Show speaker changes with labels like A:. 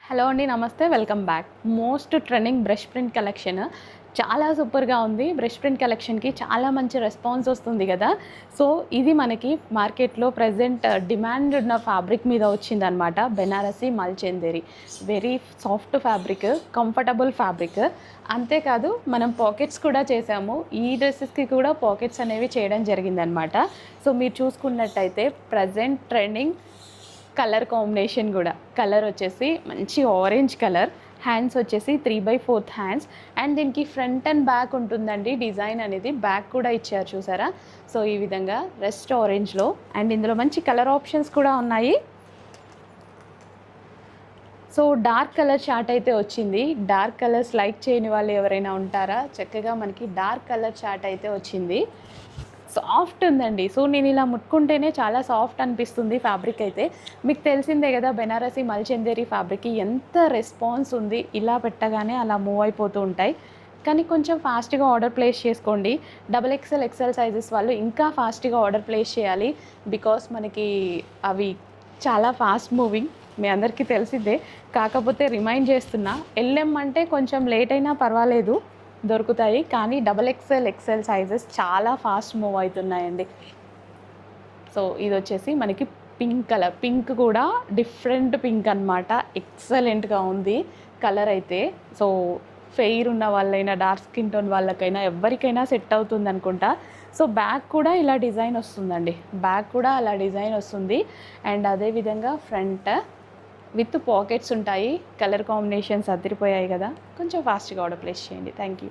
A: Hello అండి, నమస్తే, welcome back. Most trending brush print collection చాలా సూపర్గా ఉంది. బ్రష్ ప్రింట్ కలెక్షన్కి చాలా మంచి రెస్పాన్స్ వస్తుంది కదా. సో ఇది మనకి మార్కెట్లో ప్రజెంట్ డిమాండ్ ఉన్న ఫ్యాబ్రిక్ మీద వచ్చిందనమాట. Banarasi Malchanderi, very soft fabric, comfortable fabric. అంతేకాదు మనం పాకెట్స్ కూడా చేసాము. ఈ డ్రెస్సెస్కి కూడా పాకెట్స్ అనేవి చేయడం జరిగిందనమాట. సో మీరు చూసుకున్నట్టయితే ప్రజెంట్ ట్రెండింగ్ కలర్ కాంబినేషన్ కూడా, కలర్ వచ్చేసి మంచి ఆరెంజ్ కలర్, హ్యాండ్స్ వచ్చేసి 3/4 హ్యాండ్స్, అండ్ దీనికి ఫ్రంట్ అండ్ బ్యాక్ ఉంటుందండి. డిజైన్ అనేది బ్యాక్ కూడా ఇచ్చారు చూసారా. సో ఈ విధంగా రెస్ట్ ఆరెంజ్లో, అండ్ ఇందులో మంచి కలర్ ఆప్షన్స్ కూడా ఉన్నాయి. సో డార్క్ కలర్ చార్ట్ అయితే వచ్చింది. డార్క్ కలర్స్ లైక్ చేయని వాళ్ళు ఎవరైనా ఉంటారా? చక్కగా మనకి డార్క్ కలర్ చార్ట్ అయితే వచ్చింది. సాఫ్ట్ ఉందండి. సో నేను ఇలా ముట్టుకుంటేనే చాలా సాఫ్ట్ అనిపిస్తుంది ఫ్యాబ్రిక్ అయితే. మీకు తెలిసిందే కదా బెనారసి మల్చందేరి ఫ్యాబ్రిక్కి ఎంత రెస్పాన్స్ ఉంది. ఇలా పెట్టగానే అలా మూవ్ అయిపోతూ ఉంటాయి. కానీ కొంచెం ఫాస్ట్గా ఆర్డర్ ప్లేస్ చేసుకోండి. XXL ఎక్సెల్ సైజెస్ వాళ్ళు ఇంకా ఫాస్ట్గా ఆర్డర్ ప్లేస్ చేయాలి. బికాస్ మనకి అవి చాలా ఫాస్ట్ మూవింగ్, మీ అందరికీ తెలిసిందే. కాకపోతే రిమైండ్ చేస్తున్నా, LM అంటే కొంచెం లేట్ అయినా పర్వాలేదు, దొరుకుతాయి. కానీ XXL ఎక్సెల్ సైజెస్ చాలా ఫాస్ట్ మూవ్ అవుతున్నాయండి. సో ఇది వచ్చేసి మనకి పింక్ కలర్, పింక్ కూడా డిఫరెంట్ పింక్ అనమాట. ఎక్సలెంట్గా ఉంది కలర్ అయితే. సో ఫెయిర్ ఉన్న వాళ్ళైనా, డార్క్ స్కిన్ టోన్ వాళ్ళకైనా ఎవరికైనా సెట్ అవుతుంది అనుకుంటా. సో బ్యాక్ కూడా ఇలా డిజైన్ వస్తుందండి, బ్యాక్ కూడా అలా డిజైన్ వస్తుంది. అండ్ అదేవిధంగా ఫ్రంట్ విత్ పాకెట్స్ ఉంటాయి. కలర్ కాంబినేషన్స్ అదిరిపోయాయి కదా. కొంచెం ఫాస్ట్గా ఆర్డర్ ప్లేస్ చేయండి. Thank you.